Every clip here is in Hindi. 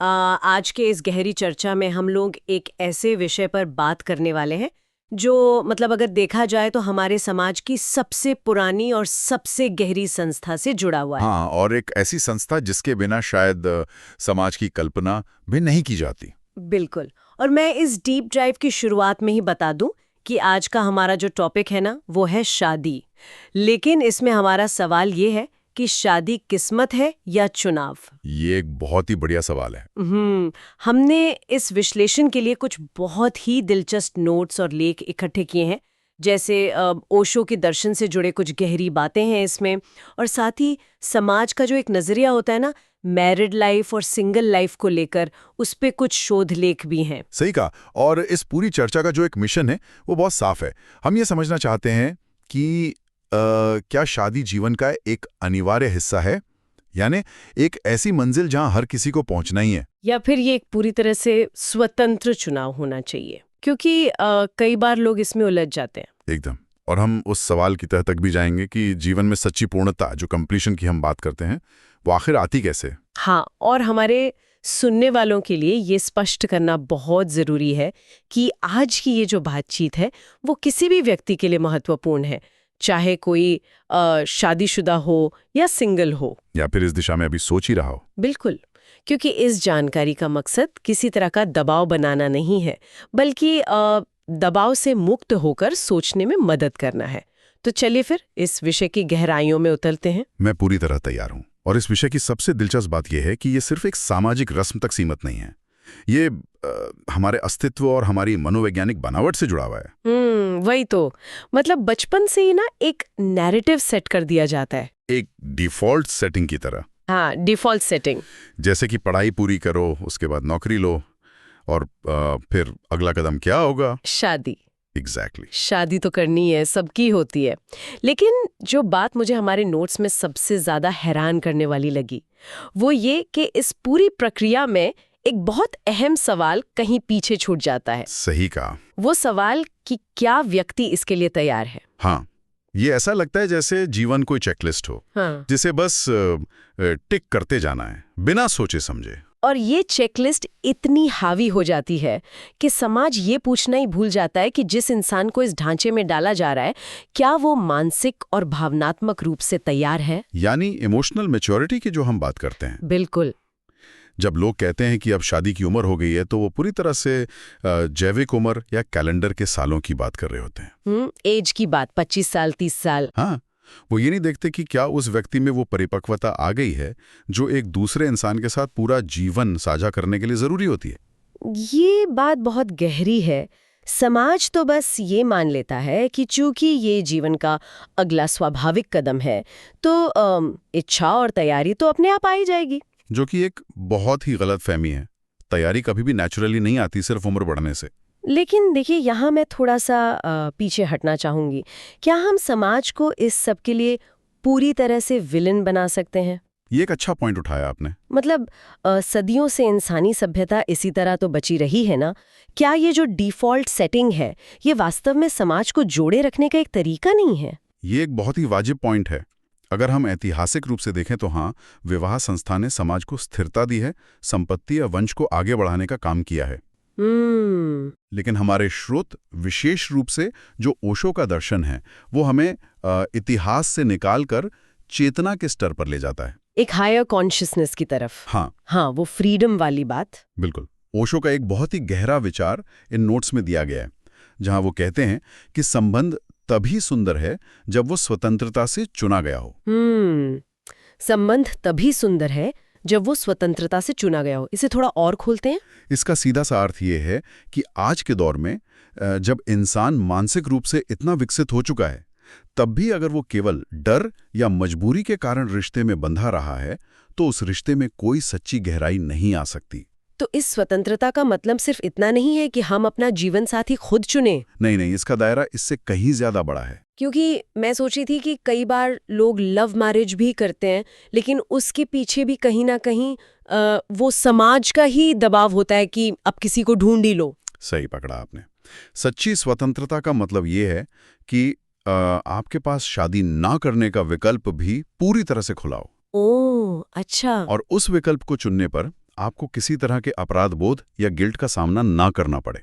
आज के इस गहरी चर्चा में हम लोग एक ऐसे विषय पर बात करने वाले हैं जो मतलब अगर देखा जाए तो हमारे समाज की सबसे पुरानी और सबसे गहरी संस्था से जुड़ा हुआ है। हाँ, और एक ऐसी संस्था जिसके बिना शायद समाज की कल्पना भी नहीं की जाती। बिल्कुल। और मैं इस डीप ड्राइव की शुरुआत में ही बता दूं कि आज का हमारा जो टॉपिक है ना वो है शादी। लेकिन इसमें हमारा सवाल ये है कि शादी किस्मत है या चुनाव। ये एक बहुत ही बढ़िया सवाल है। हमने इस विश्लेषण के लिए कुछ बहुत ही दिलचस्प नोट्स और लेख इकट्ठे किए हैं। जैसे ओशो के दर्शन से जुड़े कुछ गहरी बातें हैं इसमें, और साथ ही समाज का जो एक नजरिया होता है ना मैरिड लाइफ और सिंगल लाइफ को लेकर, उस पे कुछ शोध लेख भी हैं। सही कहा। और इस पूरी चर्चा का जो एक मिशन है वो बहुत साफ है। हम ये समझना चाहते हैं कि क्या शादी जीवन का एक अनिवार्य हिस्सा है, यानी एक ऐसी मंजिल जहां हर किसी को पहुंचना ही है, या फिर ये एक पूरी तरह से स्वतंत्र चुनाव होना चाहिए, क्योंकि कई बार लोग इसमें उलझ जाते हैं। एकदम। और हम उस सवाल की तह तक भी जाएंगे कि जीवन में सच्ची पूर्णता, जो कंप्लीशन की हम बात करते हैं, वो आखिर आती कैसे। हाँ, और हमारे सुनने वालों के लिए ये स्पष्ट करना बहुत ज़रूरी है कि आज की ये जो बातचीत है वो किसी भी व्यक्ति के लिए महत्वपूर्ण है, चाहे कोई शादीशुदा हो या सिंगल हो, या फिर इस दिशा में अभी सोच ही रहा हो। बिल्कुल। क्योंकि इस जानकारी का मकसद किसी तरह का दबाव बनाना नहीं है, बल्कि दबाव से मुक्त होकर सोचने में मदद करना है। तो चलिए फिर इस विषय की गहराइयों में उतरते हैं। मैं पूरी तरह तैयार हूं। और इस विषय की सबसे दिलचस्प बात यह है कि ये सिर्फ एक सामाजिक रस्म तक सीमित नहीं है। ये हमारे अस्तित्व और हमारी मनोवैज्ञानिक बनावट से जुड़ा हुआ है। वही तो, मतलब बचपन से ही ना एक नैरेटिव सेट कर दिया जाता है, एक डिफॉल्ट सेटिंग की तरह। हाँ, डिफॉल्ट सेटिंग। जैसे कि पढ़ाई पूरी करो, उसके बाद नौकरी लो, और फिर अगला कदम क्या होगा? शादी। एग्जैक्टली। शादी तो करनी है, सबकी होती है। लेकिन जो बात मुझे हमारे नोट्स में सबसे ज्यादा हैरान करने वाली लगी वो ये कि इस पूरी प्रक्रिया में एक बहुत अहम सवाल कहीं पीछे छूट जाता है। सही कहा। वो सवाल कि क्या व्यक्ति इसके लिए तैयार है। हाँ, ये ऐसा लगता है जैसे जीवन कोई चेकलिस्ट हो, हाँ। जिसे बस टिक करते जाना है बिना सोचे समझे। और ये चेकलिस्ट इतनी हावी हो जाती है कि समाज ये पूछना ही भूल जाता है कि जिस इंसान को इस ढांचे में डाला जा रहा है, क्या वो मानसिक और भावनात्मक रूप से तैयार है। यानी इमोशनल मैच्योरिटी की जो हम बात करते हैं। बिल्कुल। जब लोग कहते हैं कि अब शादी की उम्र हो गई है, तो वो पूरी तरह से जैविक उम्र या कैलेंडर के सालों की बात कर रहे होते हैं। एज की बात, 25 साल 30 साल। हाँ, वो ये नहीं देखते कि क्या उस व्यक्ति में वो परिपक्वता आ गई है जो एक दूसरे इंसान के साथ पूरा जीवन साझा करने के लिए जरूरी होती है। ये बात बहुत गहरी है। समाज तो बस ये मान लेता है कि चूंकि ये जीवन का अगला स्वाभाविक कदम है, तो इच्छा और तैयारी तो अपने आप आ ही जाएगी। जो कि एक बहुत ही गलत फहमी है। तैयारी कभी भी नेचुरली नहीं आती, सिर्फ उम्र बढ़ने से। लेकिन देखिए, यहाँ मैं थोड़ा सा पीछे हटना चाहूंगी। क्या हम समाज को इस सब के लिए पूरी तरह से विलन बना सकते हैं? ये एक अच्छा पॉइंट उठाया आपने। मतलब सदियों से इंसानी सभ्यता इसी तरह तो बची रही है ना। क्या ये जो डिफॉल्ट सेटिंग है, ये वास्तव में समाज को जोड़े रखने का एक तरीका नहीं है? ये एक बहुत ही वाजिब पॉइंट है। अगर हम ऐतिहासिक रूप से देखें तो हाँ, विवाह संस्था ने समाज को स्थिरता दी है, संपत्ति या वंश को आगे बढ़ाने का काम किया है। लेकिन हमारे स्रोत, विशेष रूप से जो ओशो का दर्शन है, वो हमें इतिहास से निकालकर चेतना के स्तर पर ले जाता है, एक हायर कॉन्शियसनेस की तरफ। हाँ, वो फ्रीडम वाली बात। बिल्कुल। ओशो का एक बहुत ही गहरा विचार इन नोट्स में दिया गया है, जहां वो कहते हैं कि संबंध तभी सुंदर है जब वो स्वतंत्रता से चुना गया हो। संबंध तभी सुंदर है जब वो स्वतंत्रता से चुना गया हो। इसे थोड़ा और खोलते हैं। इसका सीधा सा अर्थ ये है कि आज के दौर में जब इंसान मानसिक रूप से इतना विकसित हो चुका है, तब भी अगर वो केवल डर या मजबूरी के कारण रिश्ते में बंधा रहा है, तो उस रिश्ते में कोई सच्ची गहराई नहीं आ सकती। तो इस स्वतंत्रता का मतलब सिर्फ इतना नहीं है कि हम अपना जीवन साथी खुद चुने। नहीं, इसका दायरा इससे कहीं ज्यादा बड़ा है। क्योंकि मैं सोची थी कि कई बार लोग लव मैरिज भी करते हैं, लेकिन उसके पीछे भी कहीं ना कहीं वो समाज का ही दबाव होता है कि अब किसी को ढूंढ ही लो। सही पकड़ा आपने। सच्ची स्वतंत्रता का मतलब ये है कि आपके पास शादी ना करने का विकल्प भी पूरी तरह से खुला हो। ओह, अच्छा। और उस विकल्प को चुनने पर आपको किसी तरह के अपराध बोध या गिल्ट का सामना ना करना पड़े।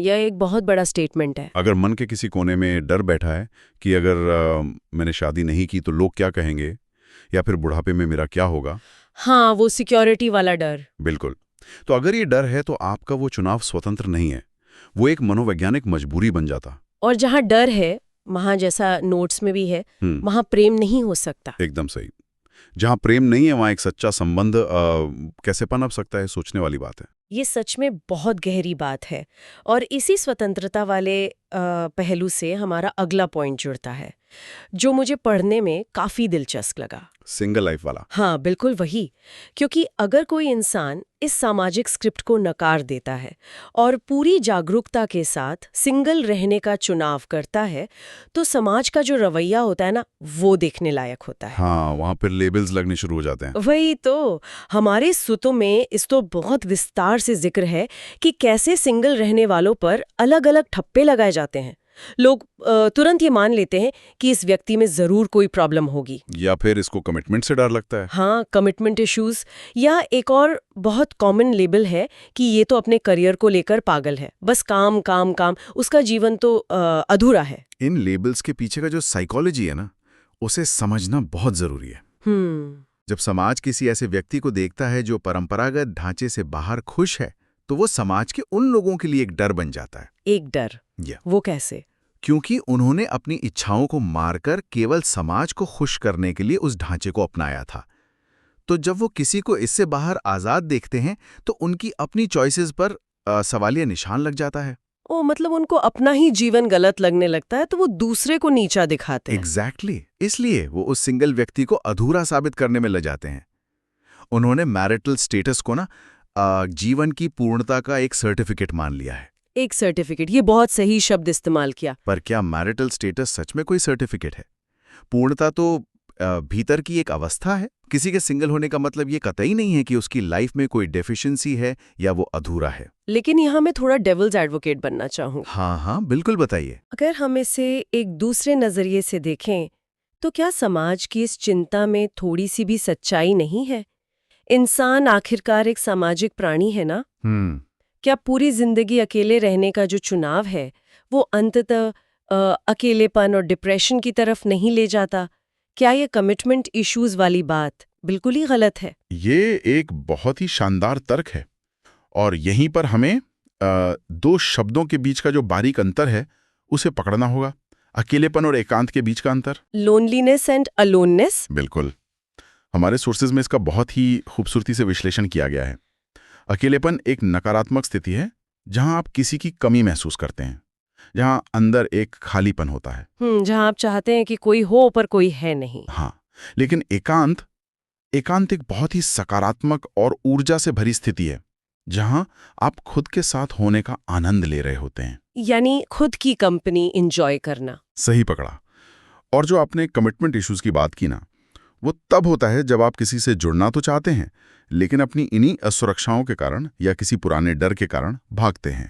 यह एक बहुत बड़ा स्टेटमेंट है। अगर मन के किसी कोने में डर बैठा है कि अगर मैंने शादी नहीं की तो लोग क्या कहेंगे, या फिर बुढ़ापे में मेरा क्या होगा। हाँ, वो सिक्योरिटी वाला डर। बिल्कुल। तो अगर ये डर है तो आपका वो चुनाव स्वतंत्र नहीं है, वो एक मनोवैज्ञानिक मजबूरी बन जाता। और जहाँ डर है वहाँ, जैसा नोट्स में भी है, वहाँ प्रेम नहीं हो सकता। एकदम सही। जहाँ प्रेम नहीं है वहाँ एक सच्चा संबंध कैसे पनप सकता है, सोचने वाली बात है। ये सच में बहुत गहरी बात है। और इसी स्वतंत्रता वाले पहलू से हमारा अगला पॉइंट जुड़ता है, जो मुझे पढ़ने में काफी दिलचस्प लगा। सिंगल लाइफ वाला। हाँ, बिल्कुल वही। क्योंकि अगर कोई इंसान इस सामाजिक स्क्रिप्ट को नकार देता है और पूरी जागरूकता के साथ सिंगल रहने का चुनाव करता है, तो समाज का जो रवैया होता है ना, वो देखने लायक होता है। हाँ, वहाँ पर लेबल्स लगने शुरू हो जाते हैं। वही तो। हमारे सूत्रों में इस तो बहुत विस्तार से जिक्र है कि कैसे सिंगल रहने वालों पर अलग अलग ठप्पे लगाए जाते हैं। लोग तुरंत ये मान लेते हैं कि इस व्यक्ति में जरूर कोई प्रॉब्लम होगी, या फिर इसको कमिटमेंट से डर लगता है। हाँ, कमिटमेंट इश्यूज। या एक और बहुत कॉमन लेबल है कि ये तो अपने करियर को लेकर पागल है, बस काम काम काम, उसका जीवन तो अधूरा है। इन लेबल्स के पीछे का जो साइकोलॉजी है ना, उसे समझना बहुत जरूरी है। जब समाज किसी ऐसे व्यक्ति को देखता है जो परंपरागत ढांचे से बाहर खुश है, तो वो समाज के उन लोगों के लिए एक डर बन जाता है। एक डर? वो कैसे? क्योंकि उन्होंने अपनी इच्छाओं को मारकर केवल समाज को खुश करने के लिए उस ढांचे को अपनाया था। तो जब वो किसी को इससे बाहर आजाद देखते हैं तो उनकी अपनी चॉइसेस पर सवालिया निशान लग जाता है। ओ, मतलब उनको अपना ही जीवन गलत लगने लगता है, तो वो दूसरे को नीचा दिखाते हैं। एग्जैक्टली। इसलिए वो उस सिंगल व्यक्ति को अधूरा साबित करने में लग जाते हैं। उन्होंने मैरिटल स्टेटस को ना जीवन की पूर्णता का एक सर्टिफिकेट मान लिया है। एक सर्टिफिकेट, ये बहुत सही शब्द इस्तेमाल किया। पर क्या मैरिटल स्टेटस सच में कोई सर्टिफिकेट है? पूर्णता तो भीतर की एक अवस्था है। किसी के सिंगल होने का मतलब ये कतई नहीं है कि उसकी लाइफ में कोई डेफिशिएंसी है या वो अधूरा है। लेकिन यहाँ मैं थोड़ा डेविल्स एडवोकेट बनना चाहूँ। हाँ हाँ, बिल्कुल बताइए। अगर हम इसे एक दूसरे नजरिए से देखें, तो क्या समाज की इस चिंता में थोड़ी सी भी सच्चाई नहीं है? इंसान आखिरकार एक सामाजिक प्राणी है ना। क्या पूरी जिंदगी अकेले रहने का जो चुनाव है, वो अंततः अकेलेपन और डिप्रेशन की तरफ नहीं ले जाता? क्या ये कमिटमेंट इश्यूज वाली बात बिल्कुल ही गलत है? ये एक बहुत ही शानदार तर्क है, और यहीं पर हमें दो शब्दों के बीच का जो बारीक अंतर है उसे पकड़ना होगा। अकेलेपन और एकांत के बीच का अंतर। Loneliness and aloneness. बिल्कुल। हमारे सोर्सेज में इसका बहुत ही खूबसूरती से विश्लेषण किया गया है। अकेलेपन एक नकारात्मक स्थिति है जहां आप किसी की कमी महसूस करते हैं, जहां अंदर एक खालीपन होता है। जहां आप चाहते हैं कि कोई हो पर कोई है नहीं। हाँ, लेकिन एकांत एक बहुत ही सकारात्मक और ऊर्जा से भरी स्थिति है, जहां आप खुद के साथ होने का आनंद ले रहे होते हैं। यानी खुद की कंपनी एंजॉय करना। सही पकड़ा। और जो आपने कमिटमेंट इश्यूज की बात की ना, वो तब होता है जब आप किसी से जुड़ना तो चाहते हैं, लेकिन अपनी इन्हीं असुरक्षाओं के कारण या किसी पुराने डर के कारण भागते हैं।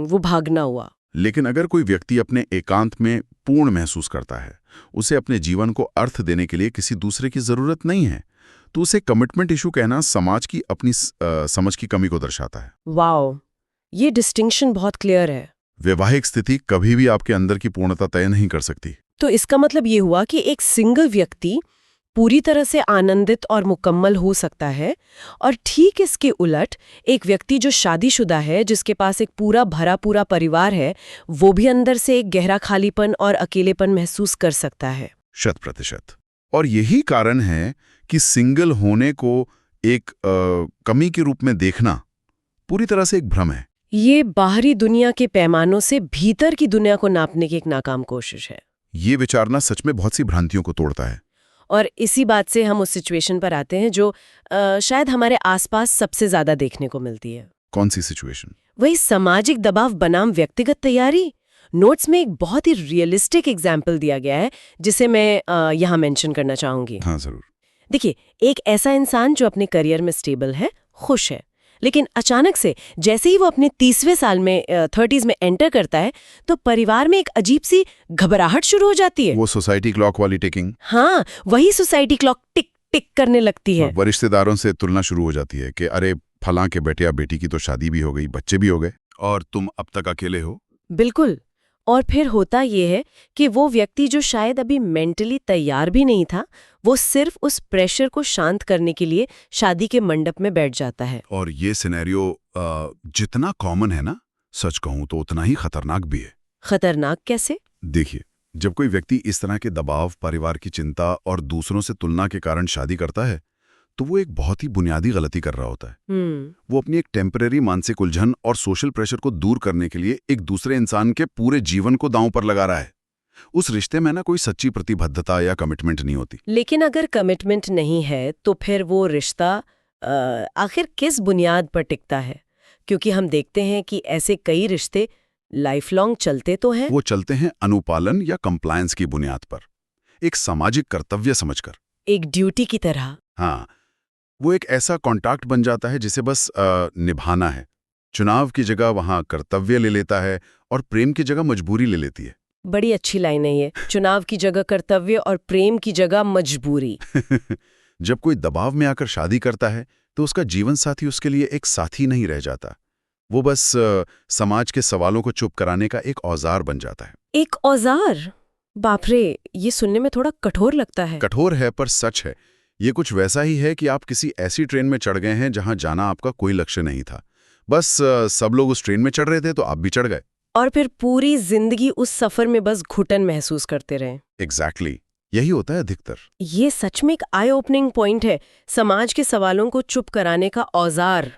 वो भागना हुआ। लेकिन अगर कोई व्यक्ति अपने एकांत में पूर्ण महसूस करता है, उसे अपने जीवन को अर्थ देने के लिए किसी दूसरे की जरूरत नहीं है, तो उसे कमिटमेंट इशू कहना समाज की अपनी समझ की कमी को दर्शाता है। वाओ, ये डिस्टिंक्शन बहुत क्लियर है। वैवाहिक स्थिति कभी भी आपके अंदर की पूर्णता तय नहीं कर सकती। तो इसका मतलब ये हुआ कि एक सिंगल व्यक्ति पूरी तरह से आनंदित और मुकम्मल हो सकता है, और ठीक इसके उलट एक व्यक्ति जो शादीशुदा है, जिसके पास एक पूरा भरा पूरा परिवार है, वो भी अंदर से एक गहरा खालीपन और अकेलेपन महसूस कर सकता है। 100%। और यही कारण है कि सिंगल होने को एक कमी के रूप में देखना पूरी तरह से एक भ्रम है। ये बाहरी दुनिया के पैमानों से भीतर की दुनिया को नापने की एक नाकाम कोशिश है। ये विचारना सच में बहुत सी भ्रांतियों को तोड़ता है। और इसी बात से हम उस सिचुएशन पर आते हैं जो शायद हमारे आसपास सबसे ज्यादा देखने को मिलती है। कौन सी सिचुएशन? वही सामाजिक दबाव बनाम व्यक्तिगत तैयारी। नोट्स में एक बहुत ही रियलिस्टिक एग्जाम्पल दिया गया है, जिसे मैं यहाँ मेंशन करना चाहूंगी। हाँ, जरूर। देखिए, एक ऐसा इंसान जो अपने करियर में स्टेबल है, खुश है, लेकिन अचानक से जैसे ही वो अपने 30वें साल में 30s में एंटर करता है, तो परिवार में एक अजीब सी घबराहट शुरू हो जाती है। वो सोसाइटी क्लॉक वाली टिकिंग। हाँ, वही सोसाइटी क्लॉक टिक टिक करने लगती है। वो रिश्तेदारों से तुलना शुरू हो जाती है कि अरे फलां के बेटे या बेटी की तो शादी भी हो गई, बच्चे भी हो गए, और तुम अब तक अकेले हो। बिल्कुल। और फिर होता ये है कि वो व्यक्ति जो शायद अभी मेंटली तैयार भी नहीं था, वो सिर्फ उस प्रेशर को शांत करने के लिए शादी के मंडप में बैठ जाता है। और ये सिनेरियो जितना कॉमन है ना, सच कहूं तो उतना ही खतरनाक भी है। खतरनाक कैसे? देखिए, जब कोई व्यक्ति इस तरह के दबाव, परिवार की चिंता और दूसरों से तुलना के कारण शादी करता है, तो वो एक बहुत ही बुनियादी गलती कर रहा होता है। वो अपनी एक टेम्परेरी मानसिक उलझन और सोशल प्रेशर को दूर करने के लिए एक दूसरे इंसान के पूरे जीवन को दांव पर लगा रहा है। उस रिश्ते में ना कोई सच्ची प्रतिबद्धता या कमिटमेंट नहीं होती। लेकिन अगर कमिटमेंट नहीं है तो फिर वो रिश्ता आखिर किस बुनियाद पर टिकता है? क्योंकि हम देखते हैं कि ऐसे कई रिश्ते लाइफ लॉन्ग चलते तो हैं। वो चलते हैं अनुपालन या कंप्लायंस की बुनियाद पर, एक सामाजिक कर्तव्य समझकर, एक ड्यूटी की तरह। हाँ, वो एक ऐसा कॉन्ट्रैक्ट बन जाता है जिसे बस निभाना है। चुनाव की जगह वहां कर्तव्य ले लेता है और प्रेम की जगह मजबूरी ले लेती है। बड़ी अच्छी लाइन है ये, चुनाव की जगह कर्तव्य और प्रेम की जगह मजबूरी। जब कोई दबाव में आकर शादी करता है तो उसका जीवन साथी उसके लिए एक साथी नहीं रह जाता, वो बस समाज के सवालों को चुप कराने का एक औजार बन जाता है। एक औजार? बाप रे, ये सुनने में थोड़ा कठोर लगता है। कठोर है पर सच है। ये कुछ वैसा ही है कि आप किसी ऐसी ट्रेन में चढ़ गए हैं जहां जाना आपका कोई लक्ष्य नहीं था, बस सब लोग उस ट्रेन में चढ़ रहे थे तो आप भी चढ़ गए। और फिर पूरी जिंदगी उस सफर में बस घुटन महसूस करते रहे। एग्जैक्टली, यही होता है अधिकतर। ये सच में एक आई ओपनिंग पॉइंट है, समाज के सवालों को चुप कराने का औजार।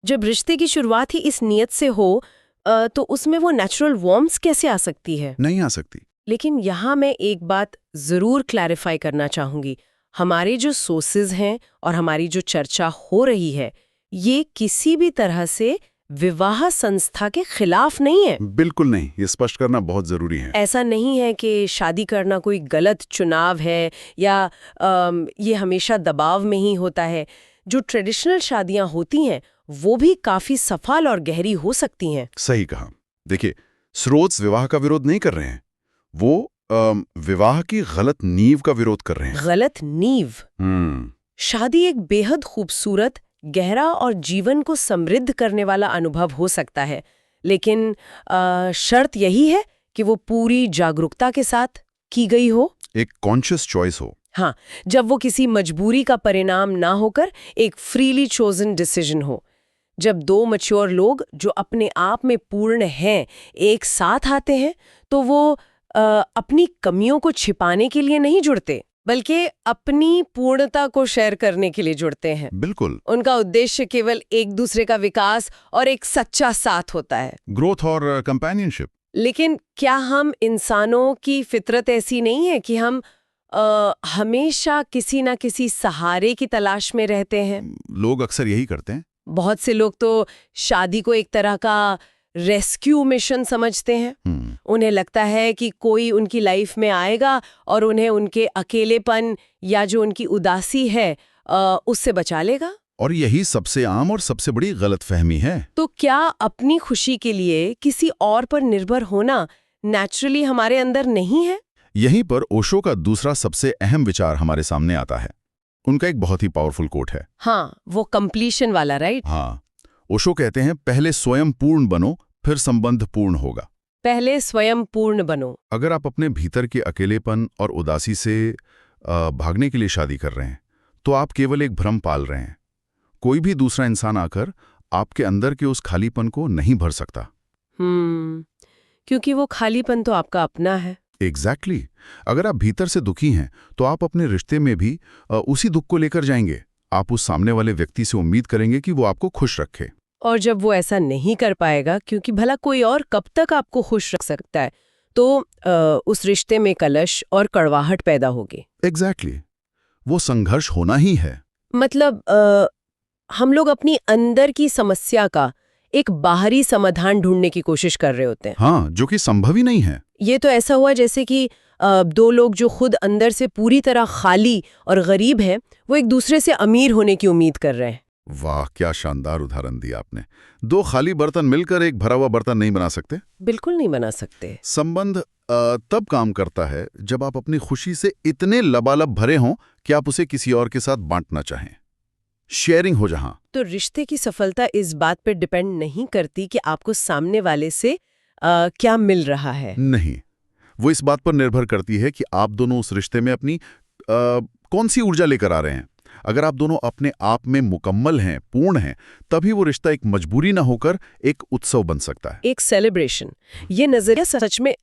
जब रिश्ते की शुरुआत ही इस नियत से हो तो उसमें वो नेचुरल वार्म्थ कैसे आ सकती है? नहीं आ सकती। लेकिन यहाँ मैं एक बात जरूर क्लैरिफाई करना चाहूंगी। हमारे जो सोर्सेज हैं और हमारी जो चर्चा हो रही है, ये किसी भी तरह से विवाह संस्था के खिलाफ नहीं है। बिल्कुल नहीं, ये स्पष्ट करना बहुत जरूरी है। ऐसा नहीं है कि शादी करना कोई गलत चुनाव है या ये हमेशा दबाव में ही होता है। जो ट्रेडिशनल शादियां होती हैं वो भी काफी सफल और गहरी हो सकती हैं। सही कहा। देखिए, स्रोत विवाह का विरोध नहीं कर रहे हैं, वो विवाह की गलत नींव का विरोध कर रहे हैं। गलत नींव? शादी एक बेहद खूबसूरत, गहरा और जीवन को समृद्ध करने वाला अनुभव हो सकता है, लेकिन शर्त यही है कि वो पूरी जागरूकता के साथ की गई हो, एक कॉन्शियस चॉइस हो। हाँ, जब वो किसी मजबूरी का परिणाम ना होकर एक फ्रीली चोजन डिसीजन हो। जब दो मैच्योर लोग जो अपने आप में पूर्ण हैं एक साथ आते हैं तो वो अपनी कमियों को छिपाने के लिए नहीं जुड़ते, बल्कि अपनी पूर्णता को शेयर करने के लिए जुड़ते हैं। बिल्कुल। उनका उद्देश्य केवल एक दूसरे का विकास और एक सच्चा साथ होता है, ग्रोथ और कंपेनियनशिप। लेकिन क्या हम इंसानों की फितरत ऐसी नहीं है कि हम हमेशा किसी ना किसी सहारे की तलाश में रहते हैं? लोग अक्सर यही करते हैं। बहुत से लोग तो शादी को एक तरह का रेस्क्यू मिशन समझते हैं। उन्हें लगता है कि कोई उनकी लाइफ में आएगा और उन्हें उनके अकेलेपन या जो उनकी उदासी है उससे बचा लेगा। और यही सबसे आम और सबसे बड़ी गलतफहमी है। तो क्या अपनी खुशी के लिए किसी और पर निर्भर होना नेचुरली हमारे अंदर नहीं है? यहीं पर ओशो का दूसरा सबसे अहम विचार हमारे सामने आता है। उनका एक बहुत ही पावरफुल कोट है। हाँ, वो कंप्लीशन वाला, राइट? हाँ, ओशो कहते हैं, पहले स्वयं पूर्ण बनो, फिर संबंध पूर्ण होगा। पहले स्वयं पूर्ण बनो। अगर आप अपने भीतर के अकेलेपन और उदासी से भागने के लिए शादी कर रहे हैं तो आप केवल एक भ्रम पाल रहे हैं। कोई भी दूसरा इंसान आकर आपके अंदर के उस खालीपन को नहीं भर सकता। क्योंकि वो खालीपन तो आपका अपना है। एग्जैक्टली। अगर आप भीतर से दुखी हैं तो आप अपने रिश्ते में भी उसी दुख को लेकर जाएंगे। आप उस सामने वाले व्यक्ति से उम्मीद करेंगे कि वो आपको खुश रखे, और जब वो ऐसा नहीं कर पाएगा, क्योंकि भला कोई और कब तक आपको खुश रख सकता है, तो उस रिश्ते में कलश और कड़वाहट पैदा होगी। एग्जैक्टली। वो संघर्ष होना ही है। मतलब हम लोग अपनी अंदर की समस्या का एक बाहरी समाधान ढूंढने की कोशिश कर रहे होते हैं। हाँ, जो कि संभव ही नहीं है। ये तो ऐसा हुआ जैसे कि दो लोग जो खुद अंदर से पूरी तरह खाली और गरीब हैं, वो एक दूसरे से अमीर होने की उम्मीद कर रहे हैं। वाह, क्या शानदार उदाहरण दिया आपने। दो खाली बर्तन मिलकर एक भरा हुआ बर्तन नहीं बना सकते। बिल्कुल नहीं बना सकते। संबंध तब काम करता है जब आप अपनी खुशी से इतने लबालब भरे हों कि आप उसे किसी और के साथ बांटना चाहें। शेयरिंग हो जहां। तो रिश्ते की सफलता इस बात पर डिपेंड नहीं करती कि आपको सामने वाले से क्या मिल रहा है। नहीं, वो इस बात पर निर्भर करती है कि आप दोनों उस रिश्ते में अपनी कौन सी ऊर्जा लेकर आ रहे हैं। अगर आप दोनों अपने आप में मुकम्मल हैं, पूर्ण हैं, तभी वो रिश्ता एक मजबूरी ना होकर एक उत्सव बन सकता है, एक सेलिब्रेशन। ये नजरिया सच में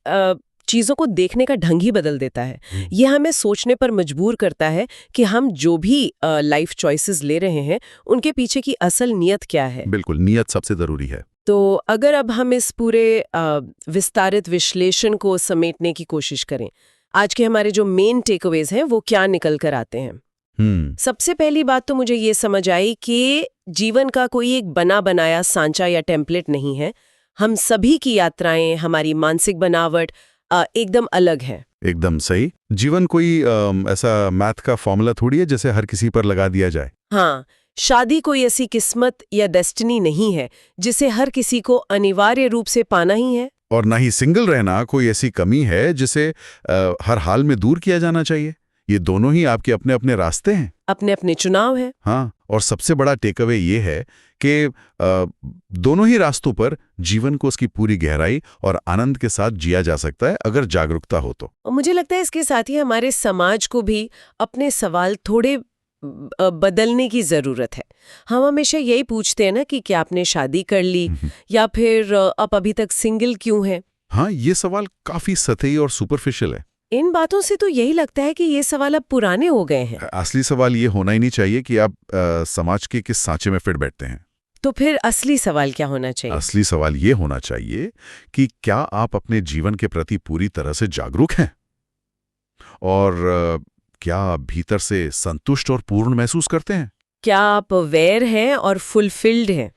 चीजों को देखने का ढंग ही बदल देता है। ये हमें सोचने पर मजबूर करता है कि हम जो भी लाइफ चॉइसेस ले रहे हैं उनके पीछे की असल नीयत क्या है। बिल्कुल, नीयत सबसे जरूरी है। तो अगर अब हम इस पूरे विस्तारित विश्लेषण को समेटने की कोशिश करें, आज के हमारे जो मेन टेकअवेज हैं वो क्या निकल कर आते हैं। सबसे पहली बात तो मुझे ये समझ आई कि जीवन का कोई एक बना बनाया सांचा या टेम्पलेट नहीं है। हम सभी की यात्राएं, हमारी मानसिक बनावट एकदम अलग है। एकदम सही। जीवन कोई ऐसा मैथ का फॉर्मूला थोड़ी है जैसे हर किसी पर लगा दिया जाए। हाँ, शादी कोई ऐसी किस्मत या डेस्टिनी नहीं है जिसे हर किसी को अनिवार्य रूप से पाना ही है। और ना ही सिंगल रहना कोई ऐसी कमी है जिसे हर हाल में दूर किया जाना चाहिए। ये दोनों ही आपके अपने अपने रास्ते हैं, अपने अपने चुनाव हैं। हाँ, और सबसे बड़ा टेकअवे ये है कि दोनों ही रास्तों पर जीवन को उसकी पूरी गहराई और आनंद के साथ जिया जा सकता है अगर जागरूकता हो तो। और मुझे लगता है इसके साथ ही हमारे समाज को भी अपने सवाल थोड़े बदलने की जरूरत है। हम हमेशा यही पूछते हैं ना कि क्या आपने शादी कर ली, या फिर आप अभी तक सिंगल क्यों हैं? हाँ, ये सवाल काफी सतही और सुपरफिशियल है। इन बातों से तो यही लगता है कि ये सवाल अब पुराने हो गए हैं। असली सवाल ये होना ही नहीं चाहिए कि आप समाज के किस सांचे में फिट बैठते हैं। तो फिर असली सवाल क्या होना चाहिए? असली सवाल ये होना चाहिए कि क्या आप अपने जीवन के प्रति पूरी तरह से जागरूक हैं, और क्या आप भीतर से संतुष्ट और पूर्ण महसूस करते हैं? क्या आप अवेयर हैं और फुलफिल्ड हैं?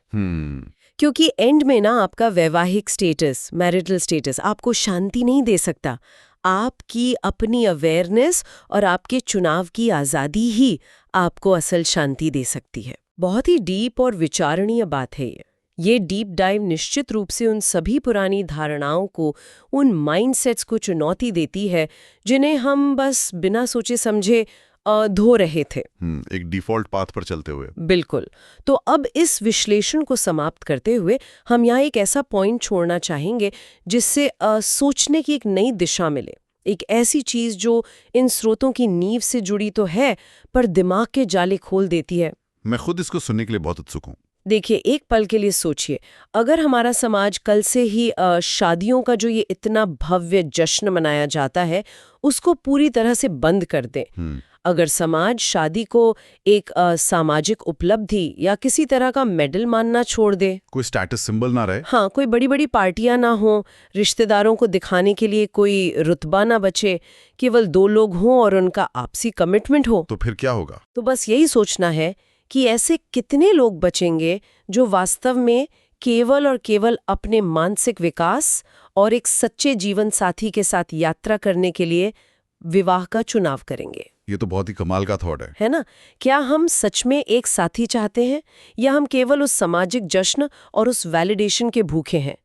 क्योंकि एंड में ना आपका वैवाहिक स्टेटस, मैरिटल स्टेटस आपको शांति नहीं दे सकता। आपकी अपनी अवेयरनेस और आपके चुनाव की आज़ादी ही आपको असल शांति दे सकती है। बहुत ही डीप और विचारणीय बात है ये डीप डाइव निश्चित रूप से उन सभी पुरानी धारणाओं को, उन माइंडसेट्स को चुनौती देती है जिन्हें हम बस बिना सोचे समझे धो रहे थे, एक डिफॉल्ट पाथ पर चलते हुए। बिल्कुल। तो अब इस विश्लेषण को समाप्त करते हुए हम यहाँ एक ऐसा पॉइंट छोड़ना चाहेंगे जिससे सोचने की एक नई दिशा मिले, एक ऐसी चीज जो इन स्रोतों की नींव से जुड़ी तो है पर दिमाग के जाले खोल देती है। मैं खुद इसको सुनने के लिए बहुत उत्सुक हूँ। देखिए, एक पल के लिए सोचिए, अगर हमारा समाज कल से ही शादियों का जो ये इतना भव्य जश्न मनाया जाता है उसको पूरी तरह से बंद कर दे, अगर समाज शादी को एक सामाजिक उपलब्धि या किसी तरह का मेडल मानना छोड़ दे, कोई स्टेटस सिंबल ना रहे, हाँ, कोई बड़ी बड़ी पार्टियां ना हो, रिश्तेदारों को दिखाने के लिए कोई रुतबा ना बचे, केवल दो लोग हों और उनका आपसी कमिटमेंट हो, तो फिर क्या होगा? तो बस यही सोचना है कि ऐसे कितने लोग बचेंगे जो वास्तव में केवल और केवल अपने मानसिक विकास और एक सच्चे जीवन साथी के साथ यात्रा करने के लिए विवाह का चुनाव करेंगे। ये तो बहुत ही कमाल का थॉट है ना? क्या हम सच में एक साथी चाहते हैं या हम केवल उस सामाजिक जश्न और उस वैलिडेशन के भूखे हैं?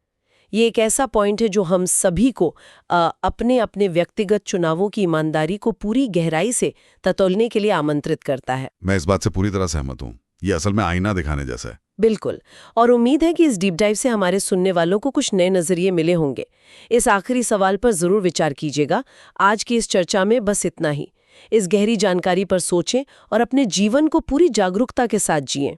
ये एक ऐसा पॉइंट है जो हम सभी को अपने अपने व्यक्तिगत चुनावों की ईमानदारी को पूरी गहराई से टटोलने के लिए आमंत्रित करता है। मैं इस बात से पूरी तरह सहमत हूँ। ये असल में आईना दिखाने जैसा है। बिल्कुल। और उम्मीद है कि इस डीप डाइव से हमारे सुनने वालों को कुछ नए नजरिए मिले होंगे। इस आखिरी सवाल पर जरूर विचार कीजिएगा। आज की इस चर्चा में बस इतना ही। इस गहरी जानकारी पर सोचें और अपने जीवन को पूरी जागरूकता के साथ जिएं।